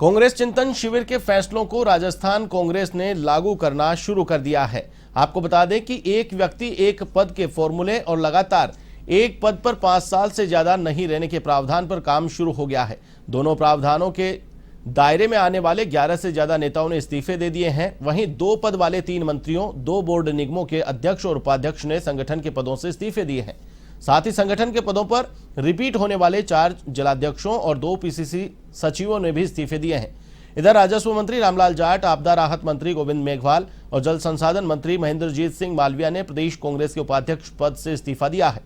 कांग्रेस चिंतन शिविर के फैसलों को राजस्थान कांग्रेस ने लागू करना शुरू कर दिया है। आपको बता दें कि एक व्यक्ति एक पद के फॉर्मूले और लगातार एक पद पर 5 साल से ज्यादा नहीं रहने के प्रावधान पर काम शुरू हो गया है। दोनों प्रावधानों के दायरे में आने वाले 11 से ज्यादा नेताओं ने इस्तीफे दे दिए हैं। वहीं 2 पद वाले 3 मंत्रियों, 2 बोर्ड निगमों के अध्यक्ष और उपाध्यक्ष ने संगठन के पदों से इस्तीफे दिए हैं। साथ ही संगठन के पदों पर रिपीट होने वाले 4 जिलाध्यक्षों और 2 पीसीसी सचिवों ने भी इस्तीफे दिए हैं। इधर राजस्व मंत्री रामलाल जाट, आपदा राहत मंत्री गोविंद मेघवाल और जल संसाधन मंत्री महेंद्रजीत सिंह मालविया ने प्रदेश कांग्रेस के उपाध्यक्ष पद से इस्तीफा दिया है।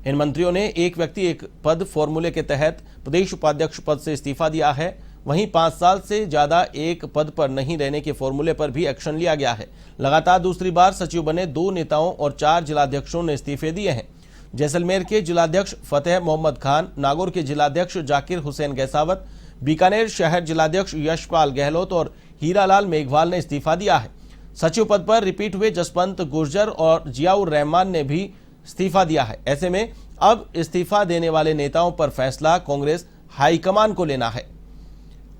इन मंत्रियों ने एक व्यक्ति एक पद फॉर्मूले के तहत प्रदेश उपाध्यक्ष पद से इस्तीफा दिया है। वहीं 5 साल से ज्यादा एक पद पर नहीं रहने के फॉर्मूले पर भी एक्शन लिया गया है। लगातार दूसरी बार सचिव बने 2 नेताओं और 4 जिलाध्यक्षों ने इस्तीफे दिए हैं। जैसलमेर के जिलाध्यक्ष फतेह मोहम्मद खान, नागौर के जिलाध्यक्ष जाकिर हुसैन गैसावत, बीकानेर शहर जिलाध्यक्ष यशपाल गहलोत और हीरालाल मेघवाल ने इस्तीफा दिया है। सचिव पद पर रिपीट हुए जसवंत गुर्जर और जियाउर रहमान ने भी इस्तीफा दिया है। ऐसे में अब इस्तीफा देने वाले नेताओं पर फैसला कांग्रेस हाईकमान को लेना है।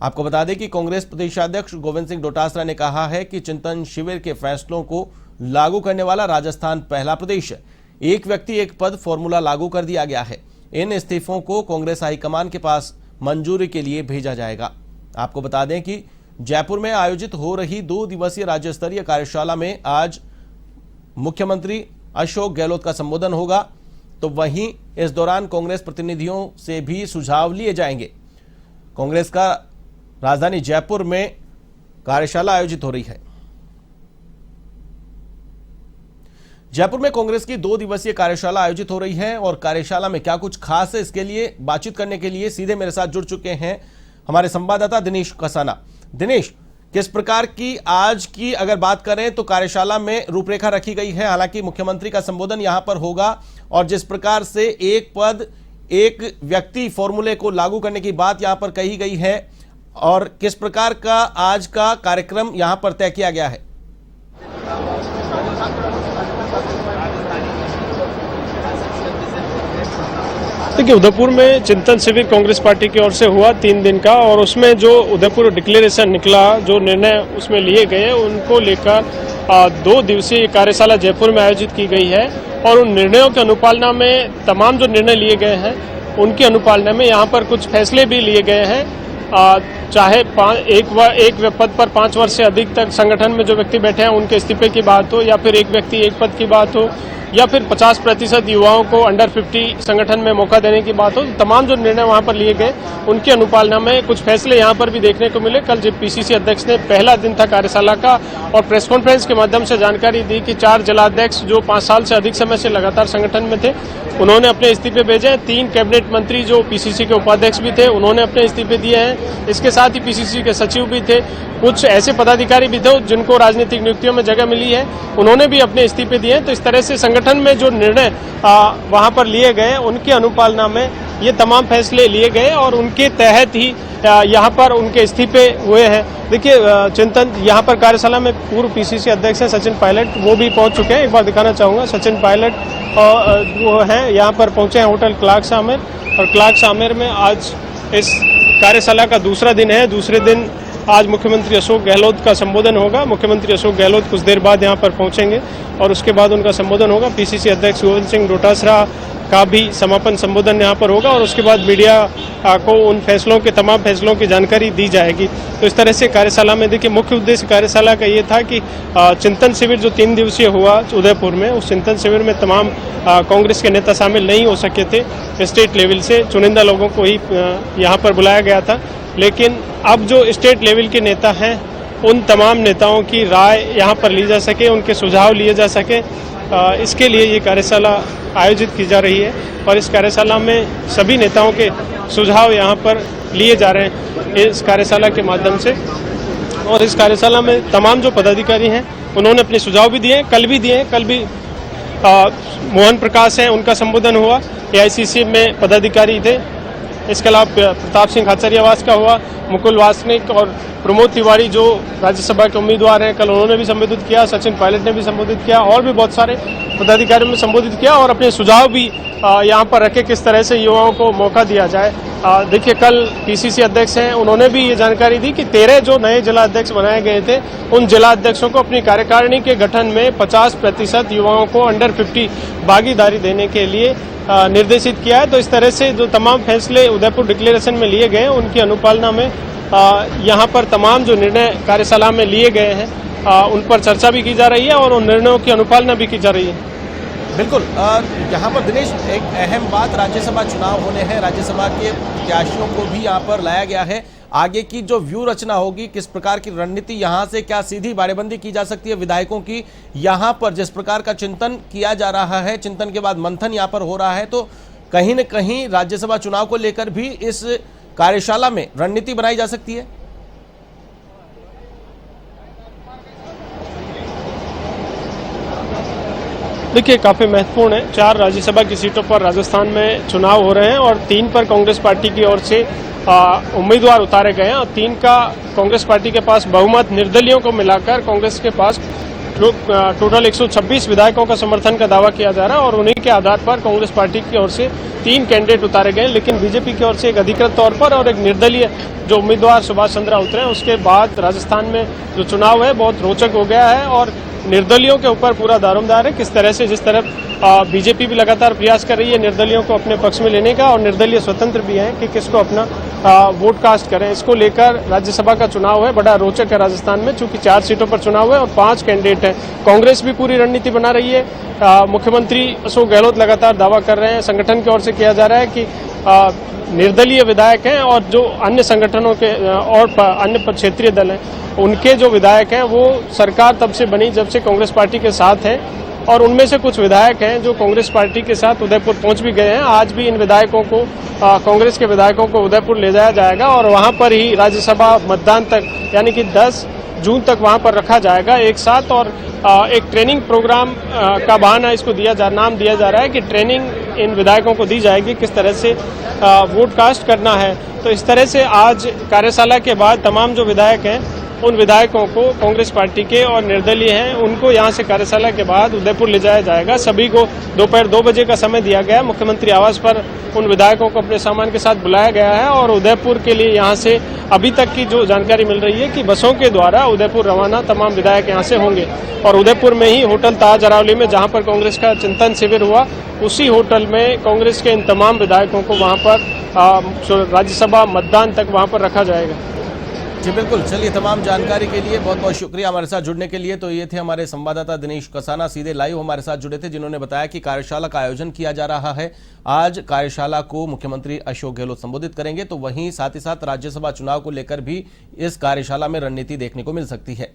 आपको बता दें कि कांग्रेस प्रदेशाध्यक्ष गोविंद सिंह डोटासरा ने कहा है कि चिंतन शिविर के फैसलों को लागू करने वाला राजस्थान पहला प्रदेश है। एक व्यक्ति एक पद फॉर्मूला लागू कर दिया गया है। इन इस्तीफों को कांग्रेस हाईकमान के पास मंजूरी के लिए भेजा जाएगा। आपको बता दें कि जयपुर में आयोजित हो रही 2 दिवसीय राज्य स्तरीय कार्यशाला में आज मुख्यमंत्री अशोक गहलोत का संबोधन होगा, तो वहीं इस दौरान कांग्रेस प्रतिनिधियों से भी सुझाव लिए जाएंगे। कांग्रेस का राजधानी जयपुर में कार्यशाला आयोजित हो रही है। जयपुर में कांग्रेस की 2 दिवसीय कार्यशाला आयोजित हो रही है और कार्यशाला में क्या कुछ खास है, इसके लिए बातचीत करने के लिए सीधे मेरे साथ जुड़ चुके हैं हमारे संवाददाता दिनेश कसाना। दिनेश, किस प्रकार की आज की अगर बात करें तो कार्यशाला में रूपरेखा रखी गई है? हालांकि मुख्यमंत्री का संबोधन यहां पर होगा और जिस प्रकार से एक पद एक व्यक्ति फॉर्मूले को लागू करने की बात यहां पर कही गई है, और किस प्रकार का आज का कार्यक्रम यहां पर तय किया गया है? देखिए, उदयपुर में चिंतन शिविर कांग्रेस पार्टी की ओर से हुआ 3 दिन का, और उसमें जो उदयपुर डिक्लेरेशन निकला, जो निर्णय उसमें लिए गए, उनको लेकर 2 दिवसीय कार्यशाला जयपुर में आयोजित की गई है। और उन निर्णयों की अनुपालना में तमाम जो निर्णय लिए गए हैं उनकी अनुपालना में यहाँ पर कुछ फैसले भी लिए गए हैं। चाहे एक पद पर 5 वर्ष से अधिक तक संगठन में जो व्यक्ति बैठे हैं उनके इस्तीफे की बात हो, या फिर एक व्यक्ति एक पद की बात हो, या फिर 50% युवाओं को अंडर 50 संगठन में मौका देने की बात हो, तमाम जो निर्णय वहां पर लिए गए उनकी अनुपालना में कुछ फैसले यहां पर भी देखने को मिले। कल जब पीसीसी अध्यक्ष ने पहला दिन था कार्यशाला का और प्रेस कॉन्फ्रेंस के माध्यम से जानकारी दी कि 4 जिलाध्यक्ष जो 5 साल से अधिक समय से लगातार संगठन में थे उन्होंने अपने इस्तीफे भेजे। 3 कैबिनेट मंत्री जो पीसीसी के उपाध्यक्ष भी थे उन्होंने अपने इस्तीफे दिए हैं। इसके साथ ही पीसीसी के सचिव भी थे, कुछ ऐसे पदाधिकारी भी थे जिनको राजनीतिक नियुक्तियों में जगह मिली है, उन्होंने भी अपने इस्तीफे दिए। तो इस तरह से संगठन में जो निर्णय वहां पर लिए गए उनकी अनुपालना में ये तमाम फैसले लिए गए और उनके तहत ही यहाँ पर उनके इस्तीफे हुए हैं। देखिए, चिंतन यहाँ पर कार्यशाला में पूर्व पीसीसी अध्यक्ष हैं सचिन पायलट, वो भी पहुंच चुके हैं। एक बार दिखाना चाहूंगा, सचिन पायलट वो हैं यहाँ पर पहुंचे हैं होटल क्लार्क्स आमेर, और क्लार्क्स आमेर में आज इस कार्यशाला का दूसरा दिन है। दूसरे दिन आज मुख्यमंत्री अशोक गहलोत का संबोधन होगा। मुख्यमंत्री अशोक गहलोत कुछ देर बाद यहां पर पहुंचेंगे और उसके बाद उनका संबोधन होगा। पीसीसी अध्यक्ष गोविंद सिंह डोटासरा का भी समापन संबोधन यहां पर होगा और उसके बाद मीडिया को उन फैसलों के तमाम फैसलों की जानकारी दी जाएगी। तो इस तरह से कार्यशाला में देखिए, मुख्य उद्देश्य कार्यशाला का ये था कि चिंतन शिविर जो 3 दिवसीय हुआ उदयपुर में, उस चिंतन शिविर में तमाम कांग्रेस के नेता शामिल नहीं हो सके थे। स्टेट लेवल से चुनिंदा लोगों को ही यहाँ पर बुलाया गया था, लेकिन अब जो स्टेट लेवल के नेता हैं उन तमाम नेताओं की राय यहाँ पर ली जा सके, उनके सुझाव लिए जा सके, इसके लिए ये कार्यशाला आयोजित की जा रही है। और इस कार्यशाला में सभी नेताओं के सुझाव यहाँ पर लिए जा रहे हैं इस कार्यशाला के माध्यम से। और इस कार्यशाला में तमाम जो पदाधिकारी हैं उन्होंने अपने सुझाव भी दिए, कल भी दिए। कल भी मोहन प्रकाश हैं, उनका संबोधन हुआ, एआईसीसी में पदाधिकारी थे। इसके अलावा प्रताप सिंह खाचरियावास का हुआ, मुकुल वासनिक और प्रमोद तिवारी जो राज्यसभा के उम्मीदवार हैं, कल उन्होंने भी संबोधित किया, सचिन पायलट ने भी संबोधित किया और भी बहुत सारे पदाधिकारियों ने संबोधित किया और अपने सुझाव भी यहाँ पर रखे किस तरह से युवाओं को मौका दिया जाए। देखिए, कल पीसीसी अध्यक्ष हैं, उन्होंने भी ये जानकारी दी कि 13 जो नए जिला अध्यक्ष बनाए गए थे, उन जिला अध्यक्षों को अपनी कार्यकारिणी के गठन में 50% युवाओं को अंडर 50 भागीदारी देने के लिए निर्देशित किया है। तो इस तरह से जो तमाम फैसले उदयपुर डिक्लेरेशन में लिए गए हैं, उनकी अनुपालना में यहाँ पर तमाम जो निर्णय कार्यशाला में लिए गए हैं उन पर चर्चा भी की जा रही है और उन निर्णयों की अनुपालना भी की जा रही है। बिल्कुल, यहाँ पर दिनेश एक अहम बात, राज्यसभा चुनाव होने हैं, राज्यसभा के प्रत्याशियों को भी यहाँ पर लाया गया है। आगे की जो व्यू रचना होगी, किस प्रकार की रणनीति, यहाँ से क्या सीधी बाड़ेबंदी की जा सकती है विधायकों की, यहाँ पर जिस प्रकार का चिंतन किया जा रहा है, चिंतन के बाद मंथन यहाँ पर हो रहा है, तो कहीं न कहीं राज्यसभा चुनाव को लेकर भी इस कार्यशाला में रणनीति बनाई जा सकती है। देखिए, काफी महत्वपूर्ण है। 4 राज्यसभा की सीटों पर राजस्थान में चुनाव हो रहे हैं और 3 पर कांग्रेस पार्टी की ओर से उम्मीदवार उतारे गए हैं और 3 का कांग्रेस पार्टी के पास बहुमत, निर्दलीयों को मिलाकर कांग्रेस के पास टोटल 126 विधायकों का समर्थन का दावा किया जा रहा है और उन्हीं के आधार पर कांग्रेस पार्टी की ओर से 3 कैंडिडेट उतारे गए। लेकिन बीजेपी की ओर से एक अधिकृत तौर पर और एक निर्दलीय जो उम्मीदवार सुभाष चंद्रा उतरे हैं, उसके बाद राजस्थान में जो चुनाव है बहुत रोचक हो गया है और निर्दलियों के ऊपर पूरा दारोमदार है। किस तरह से, जिस तरह बीजेपी भी लगातार प्रयास कर रही है निर्दलियों को अपने पक्ष में लेने का और निर्दलीय स्वतंत्र भी हैं कि किसको अपना वोट कास्ट करें, इसको लेकर राज्यसभा का चुनाव है बड़ा रोचक है राजस्थान में, चूंकि 4 सीटों पर चुनाव है और 5 कैंडिडेट हैं। कांग्रेस भी पूरी रणनीति बना रही है। मुख्यमंत्री अशोक गहलोत लगातार दावा कर रहे हैं, संगठन की ओर से किया जा रहा है कि निर्दलीय विधायक हैं और जो अन्य संगठनों के और अन्य क्षेत्रीय दल हैं, उनके जो विधायक हैं वो सरकार तब से बनी जब से कांग्रेस पार्टी के साथ है और उनमें से कुछ विधायक हैं जो कांग्रेस पार्टी के साथ उदयपुर पहुंच भी गए हैं। आज भी इन विधायकों को कांग्रेस के विधायकों को उदयपुर ले जाया जाएगा और वहां पर ही राज्यसभा मतदान तक यानी कि 10 जून तक वहां पर रखा जाएगा एक साथ। और एक ट्रेनिंग प्रोग्राम का बहाना इसको नाम दिया जा रहा है कि ट्रेनिंग इन विधायकों को दी जाएगी किस तरह से वोट कास्ट करना है। तो इस तरह से आज कार्यशाला के बाद तमाम जो विधायक हैं उन विधायकों को कांग्रेस पार्टी के और निर्दलीय हैं उनको यहां से कार्यशाला के बाद उदयपुर ले जाया जाएगा। सभी को दोपहर 2 बजे का समय दिया गया है। मुख्यमंत्री आवास पर उन विधायकों को अपने सामान के साथ बुलाया गया है और उदयपुर के लिए यहां से अभी तक की जो जानकारी मिल रही है कि बसों के द्वारा उदयपुर रवाना तमाम विधायक यहां से होंगे और उदयपुर में ही होटल ताज अरावली में जहां पर कांग्रेस का चिंतन शिविर हुआ, उसी होटल में कांग्रेस के इन तमाम विधायकों को वहां पर राज्यसभा मतदान तक वहां पर रखा जाएगा। जी बिल्कुल, चलिए तमाम जानकारी के लिए बहुत बहुत शुक्रिया हमारे साथ जुड़ने के लिए। तो ये थे हमारे संवाददाता दिनेश कसाना, सीधे लाइव हमारे साथ जुड़े थे, जिन्होंने बताया कि कार्यशाला का आयोजन किया जा रहा है। आज कार्यशाला को मुख्यमंत्री अशोक गहलोत संबोधित करेंगे, तो वहीं साथ ही साथ राज्यसभा चुनाव को लेकर भी इस कार्यशाला में रणनीति देखने को मिल सकती है।